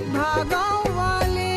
भागों वाली।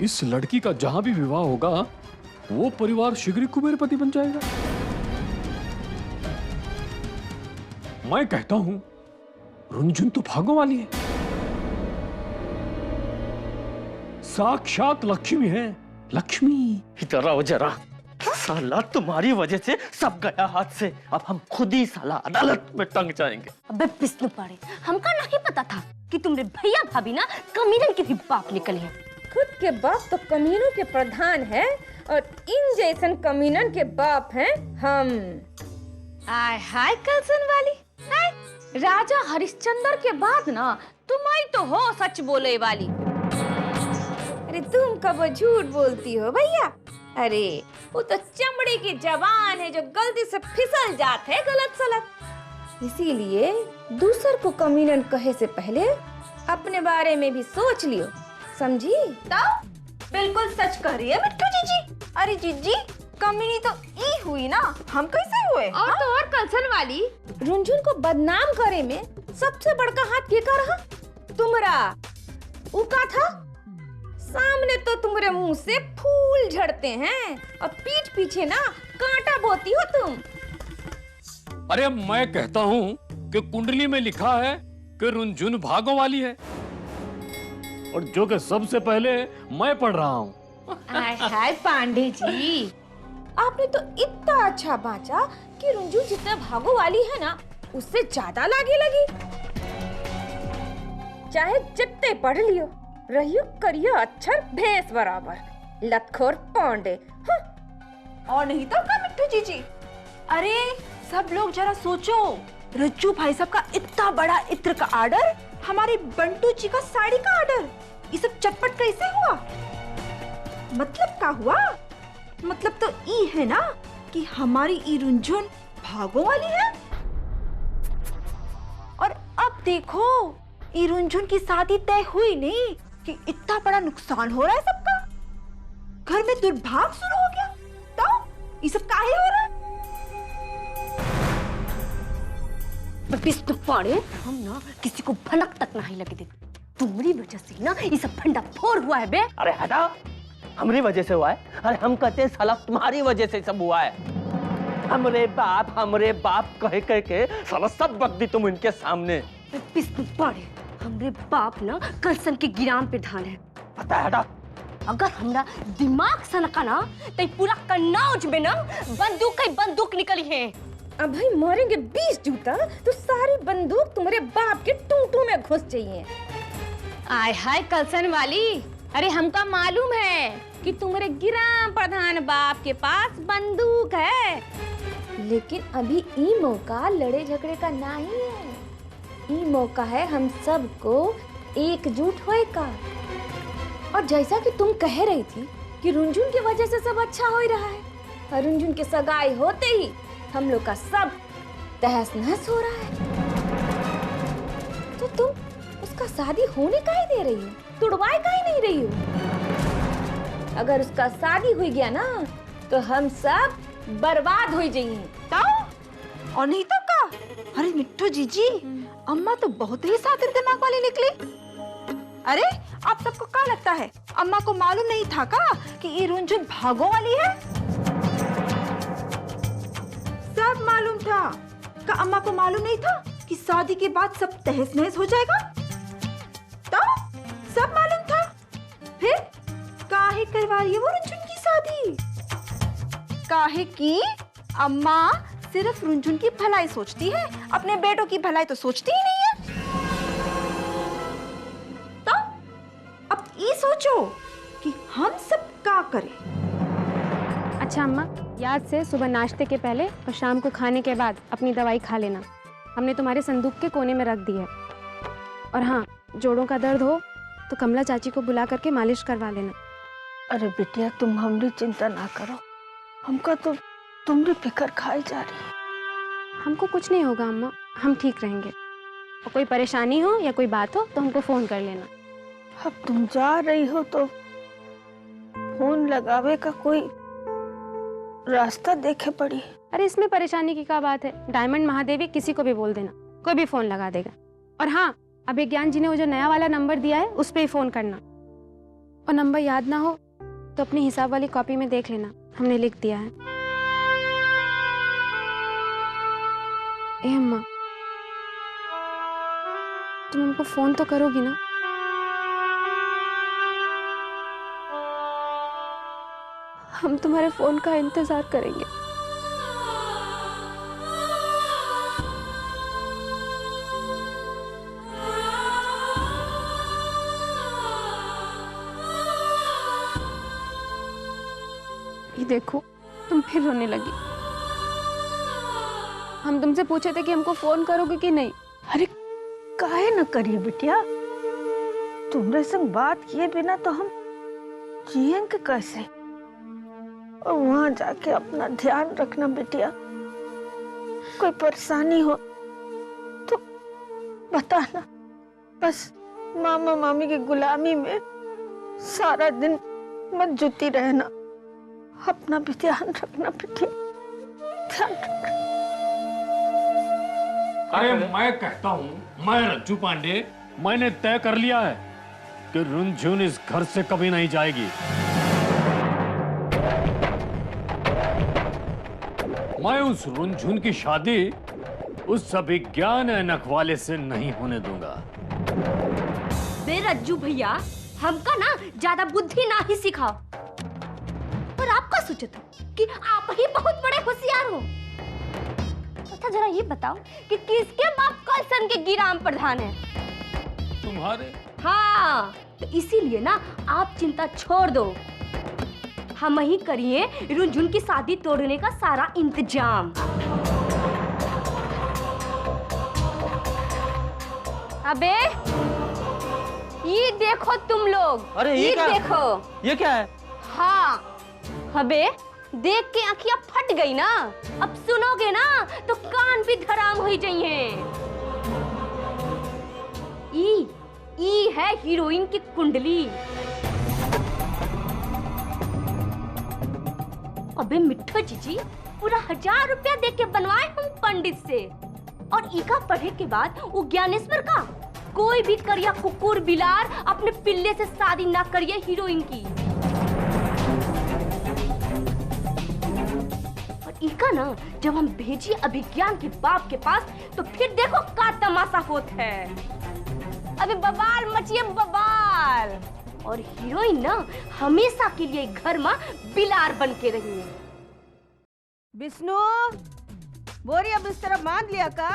इस लड़की का जहां भी विवाह होगा वो परिवार शीघ्र ही कुबेरपति बन जाएगा। मैं कहता हूं रुंझुन तो भागों वाली है, साक्षात लक्ष्मी है। लक्ष्मी इधर आओ जरा। साला तुम्हारी वजह से सब गया हाथ से। अब हम खुद ही साला अदालत में टंग जाएंगे। अबे पिस्नु पड़े, हमका नहीं पता था कि तुम्हारे भैया भाभी ना कमीनन के भी बाप निकले हैं। खुद के बाप तो कमीनों के प्रधान है और इन जैसन कमीनन के बाप हैं हम। आय हाय कलसन वाली, हाय राजा हरिश्चंद्र के बाद ना तुम ही तो हो सच बोले वाली। अरे तुम कब झूठ बोलती हो भैया? अरे वो तो चमड़े की जबान है जो गलती से फिसल जाते है गलत सलत। इसीलिए दूसर को कमीनन कहे से पहले अपने बारे में भी सोच लियो, समझी? तो बिल्कुल सच कह रही है मिट्टू जीजी। अरे जीजी कमीनी तो ई हुई ना, हम कैसे हुए? और तो और कलसन वाली, रुंझुन को बदनाम करे में सबसे बड़का हाथ के कर रहा? तुमरा उका था। सामने तो तुम्हारे मुंह से फूल झड़ते हैं और पीठ पीछे ना कांटा बोती हो तुम। अरे मैं कहता हूं कि कुंडली में लिखा है कि रुंझुन भागों वाली है, और जो कि सबसे पहले मैं पढ़ रहा हूं। आय हाय पांडे जी, आपने तो इतना अच्छा बांचा कि रुंझुन जितना भागो वाली है ना उससे ज्यादा लागे लगी। चाहे जितने पढ़ लियो, रहियो करियो अक्षर भैंस बराबर, लतखोर पांडे। हाँ। और नहीं तो क्या मिट्टू जीजी? अरे सब लोग जरा सोचो, रज्जू भाई साहब का इतना बड़ा इत्र का आर्डर, हमारे बंटू जी का साड़ी का आर्डर, ये सब चटपट कैसे हुआ? मतलब क्या हुआ? मतलब तो ई है ना कि हमारी ई रुंझुन भागों वाली है। और अब देखो ई रुंझुन की शादी तय हुई नहीं कि इतना बड़ा नुकसान हो रहा है सबका, घर में दुर्भाग्य शुरू हो गया। तो ये सब काहे हो रहा है? पिस्नु पड़े, हम ना किसी को भनक तक नहीं लगे देते। तुम्हारी वजह से ना ये सब फंडा फोड़ हुआ है बे। अरे हटा, हमारी वजह से हुआ है? अरे हम कहते हैं साला तुम्हारी वजह से सब हुआ है। हमरे बाप कहे कहे के साला सब बक दी तुम इनके सामने। पिस्नु पड़े, हमरे बाप ना कलसन के गिराम पे ढाल है। पता है हटा। अगर हमरा दिमाग सनका ना तो पूरा कन्नौज में ना बंदूक निकली है। अब भाई मारेंगे 20 जूता तो सारी बंदूक तुम्हारे बाप के टूटू में घुस जाइए। आय हाय कलसन वाली, अरे हमका मालूम है कि तुम्हारे ग्राम प्रधान बाप के पास बंदूक है, लेकिन अभी ई मौका लड़े झगड़े का नहीं है। ई मौका है हम सबको एकजुट होए का। और जैसा कि तुम कह रही थी कि रुंझुन की वजह से सब अच्छा हो ही रहा है, और रुंझुन के सगाई होते ही हम लोग का सब तहस नहस हो रहा है, तो तुम उसका शादी होने का ही दे रही हो, तुड़वाए का ही नहीं रही हो। अगर उसका शादी हुई गया ना तो हम सब बर्बाद हो जाएंगे। तो और नहीं तो का? अरे मिट्टू जीजी, अम्मा तो बहुत ही सातिर दिमाग वाली निकली। अरे आप सबको क्या लगता है, अम्मा को मालूम नहीं था का कि ये रुंझुन भागों वाली है? सब मालूम था। का अम्मा को मालूम नहीं था कि शादी के बाद सब तहस नहस हो जाएगा? तो सब मालूम था, फिर काहे करवा रही है वो रुंझुन की शादी? काहे की अम्मा सिर्फ रुंझुन की भलाई सोचती है, अपने बेटों की भलाई तो सोचती ही नहीं है। तो अब ये सोचो कि हम सब क्या करें। अच्छा अम्मा, याद से सुबह नाश्ते के पहले और शाम को खाने के बाद अपनी दवाई खा लेना। हमने तुम्हारे संदूक के कोने में रख दी है। और हाँ, जोड़ों का दर्द हो तो कमला चाची को बुला करके मालिश करवा लेना। अरे बिटिया, तुम हमारी चिंता ना करो, हमका तो तुम्हारी फिक्र खाई जा रही है। हमको कुछ नहीं होगा अम्मा, हम ठीक रहेंगे। और कोई परेशानी हो या कोई बात हो तो हमको फोन कर लेना। अब तुम जा रही हो तो फोन लगावे का कोई रास्ता देखे पड़ी। अरे इसमें परेशानी की क्या बात है, डायमंड महादेवी किसी को भी बोल देना, कोई भी फोन लगा देगा। और हाँ, अभिज्ञान जी ने वो जो नया वाला नंबर दिया है उस पे ही फोन करना, और नंबर याद ना हो तो अपनी हिसाब वाली कॉपी में देख लेना, हमने लिख दिया है। ए अम्मा, तुम हमको फोन तो करोगी ना? हम तुम्हारे फोन का इंतजार करेंगे। ये देखो, तुम फिर रोने लगी। हम तुमसे पूछे थे कि हमको फोन करोगे कि नहीं। अरे काहे न करिए बिटिया, तुमरे संग बात किए बिना तो हम जिएंगे कैसे। और वहां जाके अपना ध्यान रखना बिटिया, कोई परेशानी हो तो बताना। बस मामा मामी की गुलामी में सारा दिन मत जुटी रहना, अपना भी ध्यान रखना बिटिया, ध्यान रखना। अरे मैं कहता हूँ, मैं रज्जू पांडे, मैंने तय कर लिया है कि रुनझुन इस घर से कभी नहीं जाएगी। मैं उस रुनझुन की शादी उस अभिज्ञान ऐनक वाले से नहीं होने दूंगा। बे रज्जू भैया, हमका ना ज्यादा बुद्धि ना ही सिखाओ। पर आपका सोचता कि आप ही बहुत बड़े होशियार हो। अच्छा जरा ये बताओ कि किसके बाप कलसन के गिराम प्रधान है? तुम्हारे? हाँ, तो इसीलिए ना आप चिंता छोड़ दो, हम ही करिए रुनझुन की शादी तोड़ने का सारा इंतजाम। अबे ये देखो तुम लोग, अरे ये क्या? देखो ये क्या है? हाँ, अबे देख के आँखियाँ फट गई ना, अब सुनोगे ना तो कान भी धराम हो जाइए। ई है हीरोइन की कुंडली। अबे मिठो जीजी, पूरा 1000 रुपया दे के बनवाए हम पंडित से, और इका पढ़े के बाद वो ज्ञानेश्वर का कोई भी करिया कुकुर बिलार अपने पिल्ले से शादी ना करिए हीरोइन की। और इका ना जब हम भेजिए अभिज्ञान के बाप के पास तो फिर देखो क्या तमाशा होता है। अबे बवाल मचिए बवाल, और हीरोइन ना हमेशा के लिए घर में बिलार बन के रही है। विष्णु, बोरिया बिस्तर बांध लिया का?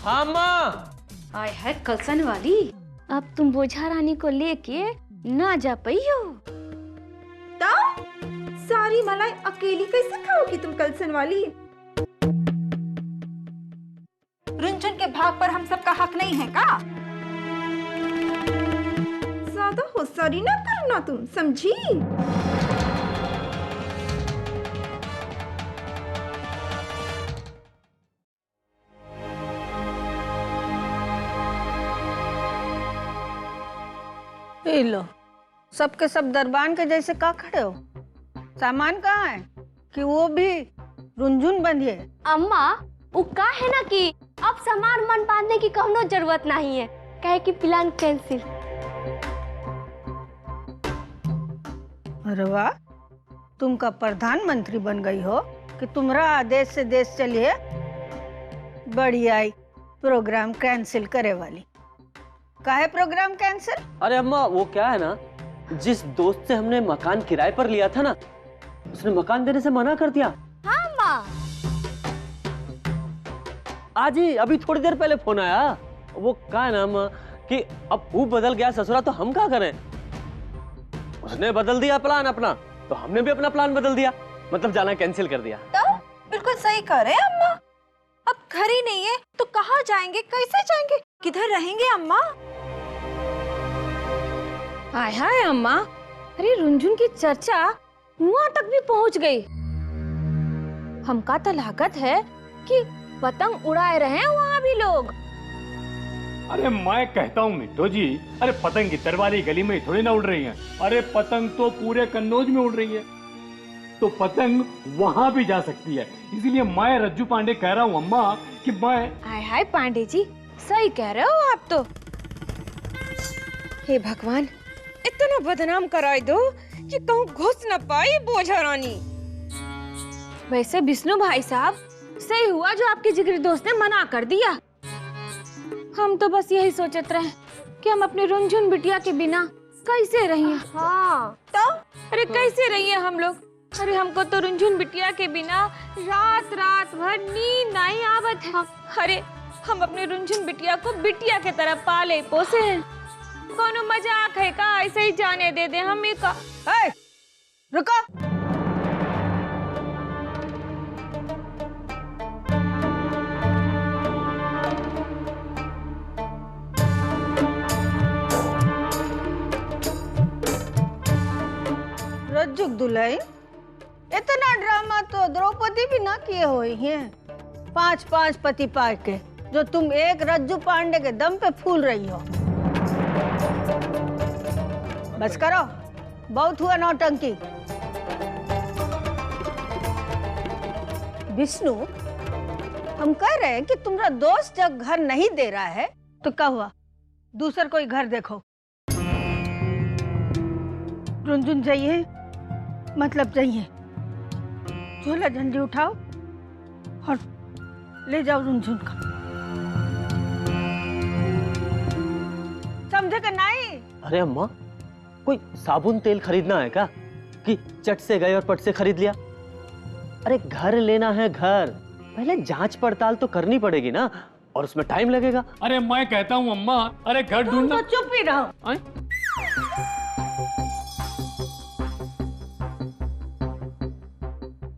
हाँ माँ। आय है कलसन वाली, अब तुम बोझा रानी को लेके ना जा पाई हो। तो सारी मलाई अकेली कैसे खाओगी तुम कलसन वाली? रुनझुन के भाग पर हम सबका हक नहीं है का? ज्यादा होशियारी ना करना तुम, समझी? ये लो, सबके सब दरबान के जैसे का खड़े हो? सामान कहाँ है कि वो भी रुनझुन बंधिए? अम्मा वो का है ना कि अब सामान मन बांधने की कोनो जरूरत नहीं है, कहे कि प्लान कैंसिल। अरे वाह, तुम का प्रधानमंत्री बन गई हो कि तुम्हारा आदेश से देश चलिए। बड़ी आई प्रोग्राम कैंसिल करे वाली। काहे प्रोग्राम कैंसिल? अरे अम्मा, वो क्या है ना, जिस दोस्त से हमने मकान किराए पर लिया था ना, उसने मकान देने से मना कर दिया। हाँ माँ, आज ही अभी थोड़ी देर पहले फोन आया। वो क्या है ना अम्मा कि अब वो बदल गया ससुरा, तो हम क्या करें। उसने बदल दिया प्लान अपना, तो हमने भी अपना प्लान बदल दिया, मतलब जाना कैंसिल कर दिया। तो बिल्कुल सही कह रहे हैं अम्मा। अब घर ही नहीं है तो कहाँ जाएंगे, कैसे जाएंगे, किधर रहेंगे अम्मा? हाय हाय अम्मा, अरे रुनझुन की चर्चा वहाँ तक भी पहुँच गई। हमका तो लागत है कि पतंग उड़ाए रहे वहाँ भी लोग। अरे मैं कहता हूँ मिट्टू जी, अरे पतंग इधर वाली गली में थोड़ी ना उड़ रही है। अरे पतंग तो पूरे कन्नौज में उड़ रही है, तो पतंग वहां भी जा सकती है। इसीलिए मैं रज्जू पांडे कह रहा हूँ अम्मा कि मैं। हाय हाय पांडे जी, सही कह रहे हो आप तो। हे भगवान, इतना बदनाम कराए दो कि कहूँ घुस न पाई बोझा रानी। वैसे विष्णु भाई साहब, सही हुआ जो आपके जिगरी दोस्त ने मना कर दिया। हम तो बस यही सोचते रहे कि हम अपने रुनझुन बिटिया के बिना कैसे रहिए। हाँ तो अरे कैसे रहिए हम लोग। अरे हमको तो रुनझुन बिटिया के बिना रात रात भर नींद नहीं आवत है। अरे हम अपने रुनझुन बिटिया को बिटिया के तरह पाले पोसे हैं। कोनो मजाक है का? ऐसे ही जाने दे दे हमें का। रुको, रज्जुक दुल्हन, इतना ड्रामा तो द्रौपदी भी ना किए हुए हैं। 5-5 पति पाए के जो तुम एक रज्जू पांडे के दम पे फूल रही हो। बस करो, बहुत हुआ नौटंकी। विष्णु, हम कह रहे हैं कि तुम्हारा दोस्त जब घर नहीं दे रहा है तो क्या हुआ, दूसरा कोई घर देखो। रुनझुन जाइए, मतलब जाइए, झोला झंडी उठाओ और ले जाओ रुनझुन का। समझे कि नहीं? अरे अम्मा, कोई साबुन तेल खरीदना है क्या कि चट से गए और पट से खरीद लिया? अरे घर लेना है घर, पहले जांच पड़ताल तो करनी पड़ेगी ना, और उसमें टाइम लगेगा। अरे मैं कहता हूँ अम्मा, अरे घर तुम ढूंढना। तो चुप ही रहो। आए?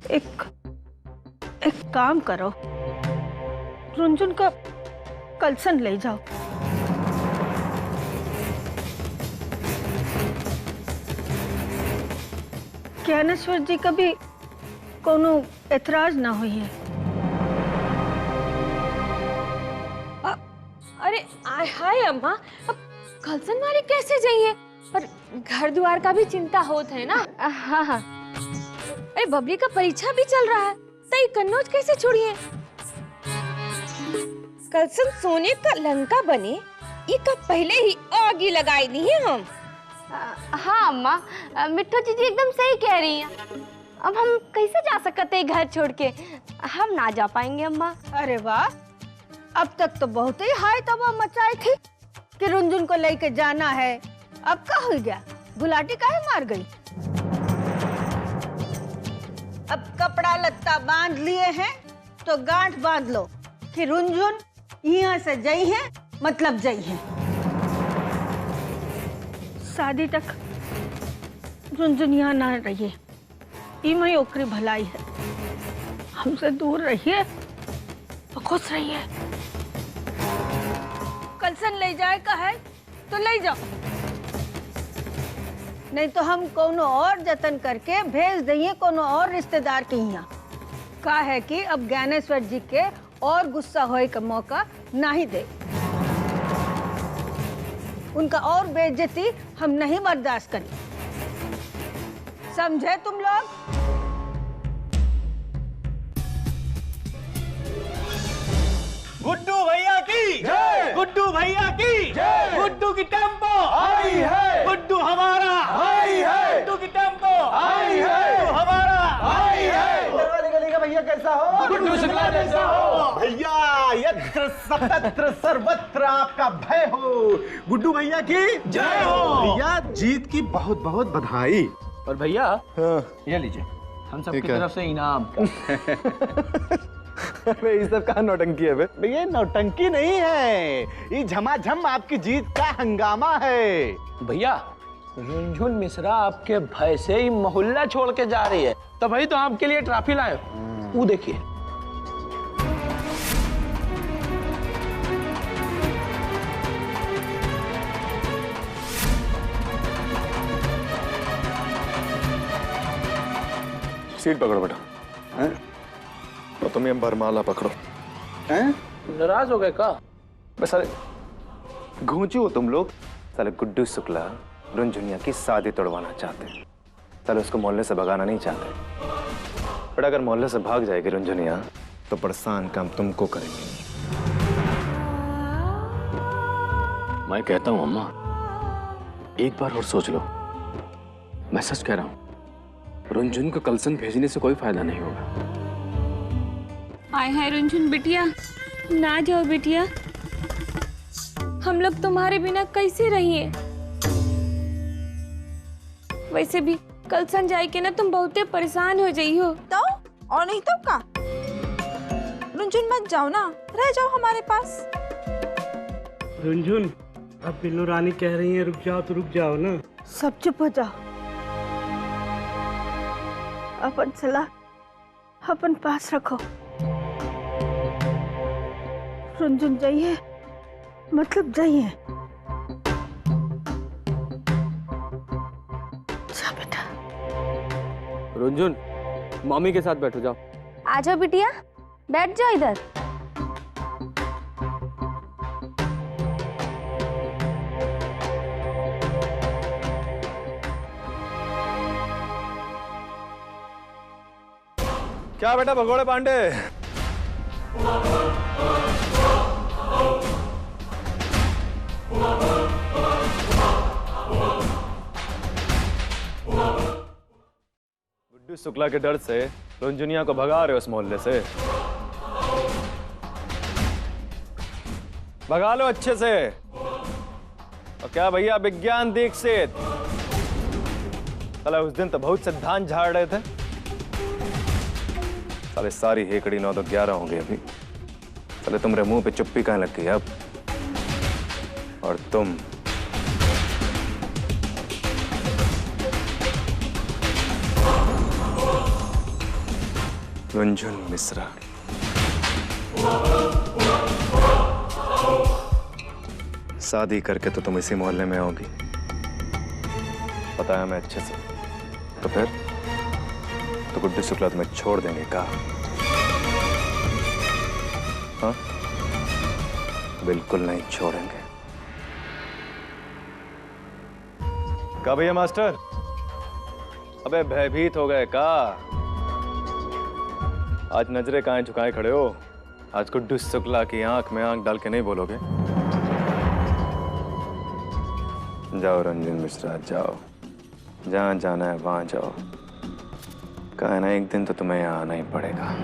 एक काम करो, रुनझुन का कलसन ले जाओ। ज्ञानेश्वर जी का भी कोनो एतराज ना हुई है। अरे आय हाय अम्मा, अब कलसन वाली कैसे जाइए? और घर द्वार का भी चिंता होता है ना। हाँ हाँ, अरे बबली का परीक्षा भी चल रहा है, तई कन्नौज कैसे छोड़िए? कलसन सोने का लंका बने, ये का पहले ही आग लगाई दी है हम। हाँ अम्मा, मिट्टू जी एकदम सही कह रही हैं। अब हम कैसे जा सकते हैं घर छोड़ के? हम ना जा पाएंगे अम्मा। अरे वाह, अब तक तो बहुत ही हाय तबाह मचाई थी कि रुनझुन को लेके जाना है। अब क्या हो गया, गुलाटी काहे मार गई? अब कपड़ा लत्ता बांध लिए हैं तो गांठ बांध लो कि रुनझुन यहाँ से जई है, मतलब जई है। शादी तक रुनझुन यहाँ ना रहिए, इमई ओकरी भलाई है। हमसे दूर रहिए तो खुश रहिए। कलसन ले जाए का है तो ले जाओ, नहीं तो हम कोनो और जतन करके भेज देंगे कोनो और रिश्तेदार के यहाँ। का है कि अब ज्ञानेश्वर जी के और गुस्सा होए का मौका नहीं दे। उनका और बेइज्जती हम नहीं बर्दाश्त करें। समझे तुम लोग? गुड्डू भैया की जय, गुड्डू भैया की जय, गुड्डू की टेम्पो आई है, गुड्डू हमारा आई है, गुड्डू की टेम्पो आई है, गुड्डू हमारा आई है। वाली गली का भैया कैसा हो? गुड्डू शुक्ला जैसा हो भैया। यत्र सतत्र सर्वत्र आपका भय हो। गुड्डू भैया की जय हो। भैया जीत की बहुत बहुत बधाई। और भैया ये लीजिए हम सबकी तरफ से इनाम। ये सब कहाँ नौटंकी है बे? ये नौटंकी नहीं है, ये झमाझम आपकी जीत का हंगामा है। भैया रुनझुन मिश्रा आपके भय से ही मोहल्ला छोड़ के जा रही है, तो भाई तो आपके लिए ट्रॉफी लाए। वो देखिए। सीट पकड़ो बेटा। हैं? तो तुम ये बरमाला पकड़ो। हैं? नाराज हो गए का? बस अरे घोंचू हो तुम लोग। साले गुड्डू शुक्ला रुनझुनिया की शादी तोड़वाना चाहते हैं। साले उसको मोहल्ले से भगाना नहीं चाहते। पर अगर मोहल्ले से भाग जाएगी रुनझुनिया तो परेशान काम तुमको करेंगे। मैं कहता हूँ अम्मा, एक बार और सोच लो। मैं सच कह रहा हूँ, रुनझुन को कलसन भेजने से कोई फायदा नहीं होगा। आए हैं रुनझुन बिटिया, ना जाओ बिटिया, हम लोग तुम्हारे बिना कैसे रहिए। वैसे भी कलसन जाए के ना तुम बहुते परेशान हो जाइयो। तो और नहीं तो का? रुनझुन मत जाओ ना, रह जाओ हमारे पास। रुनझुन, अब बिल्लू रानी कह रही है रुक जाओ तो रुक जाओ ना। सब चुप हो जाओ। अपन सलाह अपन पास रखो। रुनझुन जाइए मतलब जाइए। जा बेटा। रुनझुन, मम्मी के साथ बैठो, जाओ। आ जाओ बिटिया, बैठ जाओ इधर। क्या बेटा भगोड़े पांडे? गुड्डू शुक्ला के डर से रुनझुनिया को भगा रहे हो उस मोहल्ले से? भगा लो अच्छे से। और क्या भैया विज्ञान दीक्षित, साला उस दिन तो बहुत सिद्धांत झाड़ रहे थे। साले सारी हेकड़ी 9 तो 11 होंगे अभी। साले तुम्हारे मुंह पे चुप्पी कहाँ लग गई अब? और तुम रुनझुन मिश्रा, शादी करके तो तुम इसी मोहल्ले में आओगी, पता है हमें अच्छे से। तो फिर तो गुड्डू शुक्ला तुम्हें छोड़ देंगे का? हाँ, बिल्कुल नहीं छोड़ेंगे। का भैया मास्टर, अबे भयभीत हो गए का? आज नजरे कहाँ झुकाए खड़े हो? आज गुड्डू शुक्ला की आंख में आंख डाल के नहीं बोलोगे? जाओ रंजन मिश्रा, जाओ, जहां जाना है वहां जाओ। कहा ना एक दिन तो तुम्हें यहाँ आना ही पड़ेगा।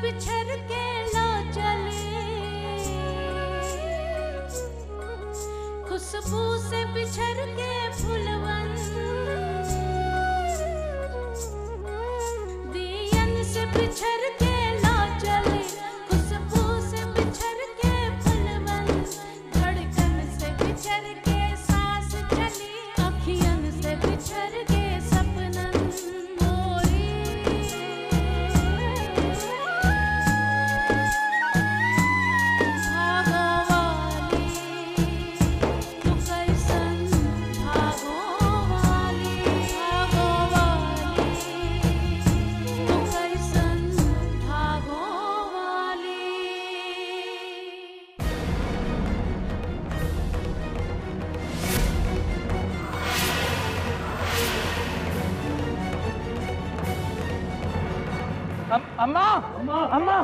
बिछड़ के लो चले, खुशबू से बिछड़ के फूलवन, दियन से बिछड़ के लो चले, खुशबू से बिछड़ के फूलवन, धड़कन से बिछड़ के सांस चली, अखियन से बिछड़ के सपनन। अम्मा, अम्मा, अम्मा,